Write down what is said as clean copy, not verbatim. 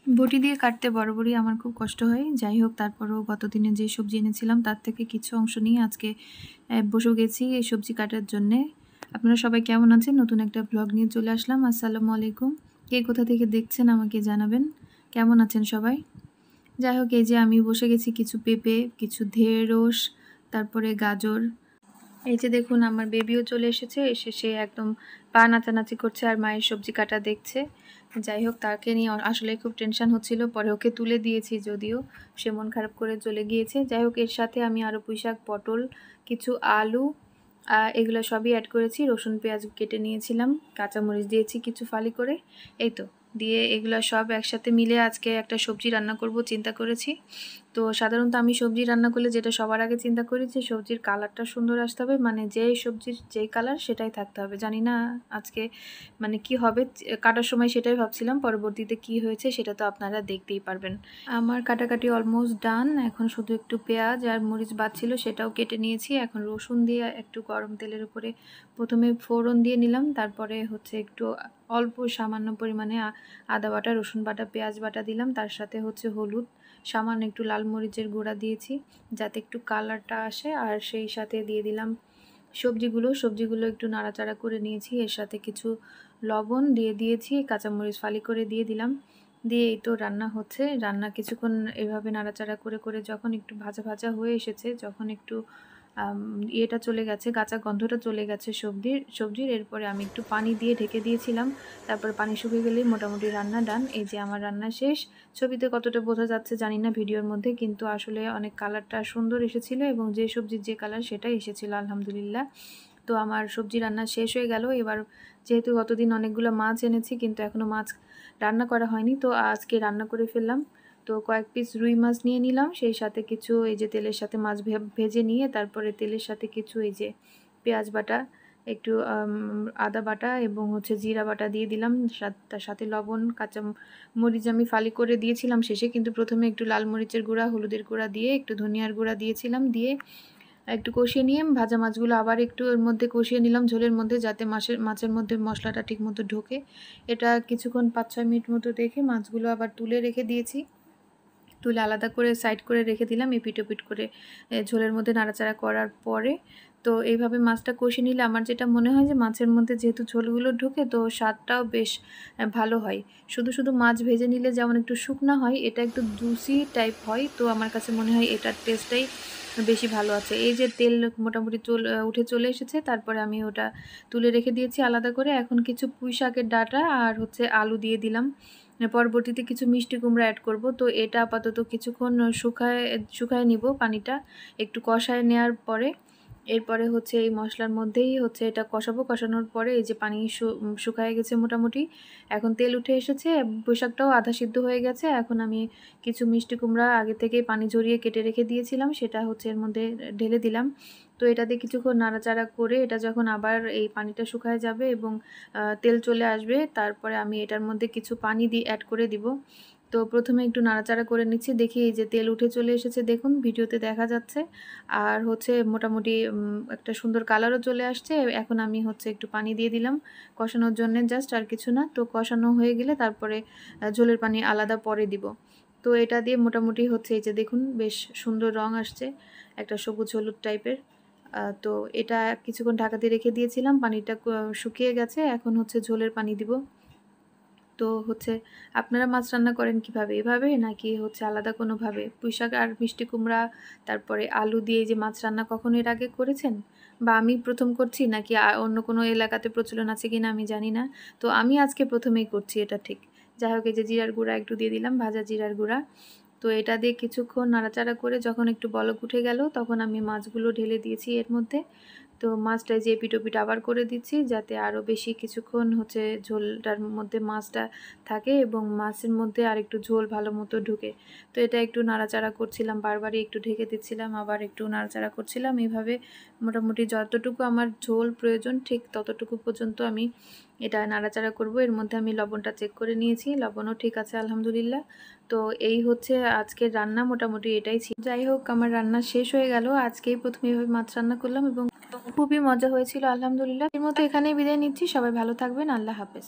বটি দিয়ে কাটতে বরাবরই আমার খুব কষ্ট হয়। যাই হোক, তারপরেও গতদিনে যে সবজি এনেছিলাম তার থেকে কিছু অংশ নিয়ে আজকে বসে গেছি এই সবজি কাটার জন্যে। আপনারা সবাই কেমন আছেন? নতুন একটা ব্লগ নিয়ে চলে আসলাম। আসসালামু আলাইকুম। কে কোথা থেকে দেখছেন আমাকে জানাবেন। কেমন আছেন সবাই? যাই হোক, এই যে আমি বসে গেছি কিছু পেঁপে, কিছু ঢেঁড়স, তারপরে গাজর। এই যে দেখুন, আমার বেবিও চলে এসেছে। এসে সে একদম পা নাচানাচি করছে আর মায়ের সবজি কাটা দেখছে। যাই হোক, তাকে নিয়ে আসলে খুব টেনশন হচ্ছিল। পরে ওকে তুলে দিয়েছি, যদিও সে মন খারাপ করে চলে গিয়েছে। যাই হোক, এর সাথে আমি আরও পুঁইশাক, পটল, কিছু আলু, এগুলো সবই অ্যাড করেছি। রসুন পেঁয়াজ কেটে নিয়েছিলাম, কাঁচামরিচ দিয়েছি কিছু ফালি করে। এই তো দিয়ে এগুলো সব একসাথে মিলে আজকে একটা সবজি রান্না করব চিন্তা করেছি। তো সাধারণত আমি সবজি রান্না করলে যেটা সবার আগে চিন্তা করি যে সবজির কালারটা সুন্দর আসতে হবে, মানে যেই সবজির যেই কালার সেটাই থাকতে হবে। জানি না আজকে মানে কি হবে, কাটার সময় সেটাই ভাবছিলাম, পরবর্তীতে কি হয়েছে সেটা তো আপনারা দেখতেই পারবেন। আমার কাটাকাটি অলমোস্ট ডান। এখন শুধু একটু পেঁয়াজ আর মরিচ বাদছিল, সেটাও কেটে নিয়েছি। এখন রসুন দিয়ে একটু গরম তেলের উপরে প্রথমে ফোড়ন দিয়ে নিলাম, তারপরে হচ্ছে একটু অল্প সামান্য পরিমাণে আদা বাটা, রসুন বাটা, পেঁয়াজ বাটা দিলাম। তার সাথে হচ্ছে হলুদ, সামান্য একটু লাল মরিচের গুঁড়া দিয়েছি যাতে একটু কালারটা আসে। আর সেই সাথে দিয়ে দিলাম সবজিগুলো একটু নাড়াচাড়া করে নিয়েছি। এর সাথে কিছু লবণ দিয়ে দিয়েছি, কাঁচামরিচ ফালি করে দিয়ে দিলাম। দিয়ে এই তো রান্না হচ্ছে। রান্না কিছুক্ষণ এভাবে নাড়াচাড়া করে করে যখন একটু ভাজা ভাজা হয়ে এসেছে, যখন একটু ইয়েটা চলে গেছে, কাঁচা গন্ধটা চলে গেছে সবজির, এরপরে আমি একটু পানি দিয়ে ঢেকে দিয়েছিলাম। তারপর পানি শুকিয়ে গেলেই মোটামুটি রান্না ডান। এই যে আমার রান্না শেষ। ছবিতে কতটা বোঝা যাচ্ছে জানি না ভিডিওর মধ্যে, কিন্তু আসলে অনেক কালারটা সুন্দর এসেছিল এবং যে সবজির যে কালার সেটাই এসেছিল আলহামদুলিল্লাহ। তো আমার সবজি রান্না শেষ হয়ে গেল। এবার যেহেতু গতদিন অনেকগুলো মাছ এনেছি কিন্তু এখনও মাছ রান্না করা হয়নি, তো আজকে রান্না করে ফেললাম। তো কয়েক পিস রুই মাছ নিয়ে নিলাম, সেই সাথে কিছু এই যে তেলের সাথে মাছ ভেজে নিয়ে তারপরে তেলের সাথে কিছু এই যে পেঁয়াজ বাটা, একটু আদা বাটা এবং হচ্ছে জিরা বাটা দিয়ে দিলাম। তার সাথে লবণ, কাঁচা মরিচ আমি ফালি করে দিয়েছিলাম শেষে, কিন্তু প্রথমে একটু লাল মরিচের গুঁড়া, হলুদের গুঁড়া দিয়ে একটু ধনিয়ার গুঁড়া দিয়েছিলাম। দিয়ে একটু কষিয়ে নিয়ে ভাজা মাছগুলো আবার একটু এর মধ্যে কষিয়ে নিলাম ঝোলের মধ্যে, যাতে মাছের মধ্যে মশলাটা ঠিক মতো ঢোকে। এটা কিছুক্ষণ 5-6 মিনিট মতো রেখে মাছগুলো আবার তুলে রেখে দিয়েছি। তুলে আলাদা করে সাইড করে রেখে দিলাম এপিট ওপিট করে ঝোলের মধ্যে নাড়াচাড়া করার পরে। তো এইভাবে মাছটা কষিয়ে নিলে আমার যেটা মনে হয় যে মাছের মধ্যে যেহেতু ঝোলগুলো ঢোকে তো স্বাদটাও বেশ ভালো হয়। শুধু শুধু মাছ ভেজে নিলে যেমন একটু শুকনা হয়, এটা একটু জুসি টাইপ হয়। তো আমার কাছে মনে হয় এটার টেস্টটাই বেশি ভালো আছে। এই যে তেল মোটামুটি উঠে চলে এসেছে, তারপরে আমি ওটা তুলে রেখে দিয়েছি আলাদা করে। এখন কিছু পুঁই শাকের ডাঁটা আর হচ্ছে আলু দিয়ে দিলাম। পরবর্তীতে কিছু মিষ্টি কুমড়া অ্যাড করব। তো এটা আপাতত কিছুক্ষণ শুকায় নিব পানিটা, একটু কষায় নেওয়ার পরে। এরপরে হচ্ছে এই মশলার মধ্যেই হচ্ছে এটা কষাবো। কষানোর পরে এই যে পানি শুকায় গেছে মোটামুটি, এখন তেল উঠে এসেছে, পোশাকটাও আধা সিদ্ধ হয়ে গেছে। এখন আমি কিছু মিষ্টি কুমড়া আগে থেকেই পানি ঝরিয়ে কেটে রেখে দিয়েছিলাম, সেটা হচ্ছে এর মধ্যে ঢেলে দিলাম। তো এটা দিয়ে কিছুক্ষণ নাড়াচাড়া করে এটা যখন আবার এই পানিটা শুকায় যাবে এবং তেল চলে আসবে, তারপরে আমি এটার মধ্যে কিছু পানি দিয়ে অ্যাড করে দিব। তো প্রথমে একটু নাড়াচাড়া করে নিচ্ছি, দেখি এই যে তেল উঠে চলে এসেছে, দেখুন ভিডিওতে দেখা যাচ্ছে। আর হচ্ছে মোটামুটি একটা সুন্দর কালারও চলে আসছে। এখন আমি হচ্ছে একটু পানি দিয়ে দিলাম কষানোর জন্য, জাস্ট, আর কিছু না। তো কষানো হয়ে গেলে তারপরে ঝোলের পানি আলাদা পরে দিব। তো এটা দিয়ে মোটামুটি হচ্ছে এই যে দেখুন বেশ সুন্দর রং আসছে, একটা সবুজ হলুদ টাইপের। তো এটা কিছুক্ষণ ঢাকা দিয়ে রেখে দিয়েছিলাম, পানিটা শুকিয়ে গেছে। এখন হচ্ছে ঝোলের পানি দিব। তো হচ্ছে আপনারা মাছ রান্না করেন কিভাবে, এভাবে নাকি হচ্ছে আলাদা কোনোভাবে? পুঁইশাক আর মিষ্টি কুমড়া তারপরে আলু দিয়ে যে মাছ রান্না কখনো এর আগে করেছেন, বা আমি প্রথম করছি নাকি অন্য কোনো এলাকাতে প্রচলন আছে কিনা আমি জানি না। তো আমি আজকে প্রথমেই করছি এটা ঠিক। যাই হোক, এই যে জিরার গুঁড়া একটু দিয়ে দিলাম, ভাজা জিরার গুঁড়া। তো এটা দিয়ে কিছুক্ষণ নাড়াচাড়া করে যখন একটু বলক উঠে গেল তখন আমি মাছগুলো ঢেলে দিয়েছি এর মধ্যে। তো মাছটা যে এপিট ওপিট আবার করে দিচ্ছি যাতে আরও বেশি কিছুক্ষণ হচ্ছে ঝোলটার মধ্যে মাছটা থাকে এবং মাছের মধ্যে আর একটু ঝোল ভালো মতো ঢুকে। তো এটা একটু নাড়াচাড়া করছিলাম, বারবারই একটু ঢেকে দিচ্ছিলাম, আবার একটু নাড়াচাড়া করছিলাম। এইভাবে মোটামুটি যতটুকু আমার ঝোল প্রয়োজন ঠিক ততটুকু পর্যন্ত আমি এটা নাড়াচাড়া করব। এর মধ্যে আমি লবণটা চেক করে নিয়েছি, লবণও ঠিক আছে আলহামদুলিল্লাহ। তো এই হচ্ছে আজকের রান্না, মোটামুটি এটাই ছিল। যাই হোক, আমার রান্না শেষ হয়ে গেল। আজকেই প্রথমে এভাবে মাছ রান্না করলাম এবং খুবই মজা হয়েছিল আলহামদুলিল্লাহ। এর মতো এখানেই বিদায় নিচ্ছি। সবাই ভালো থাকবেন। আল্লাহ হাফেজ।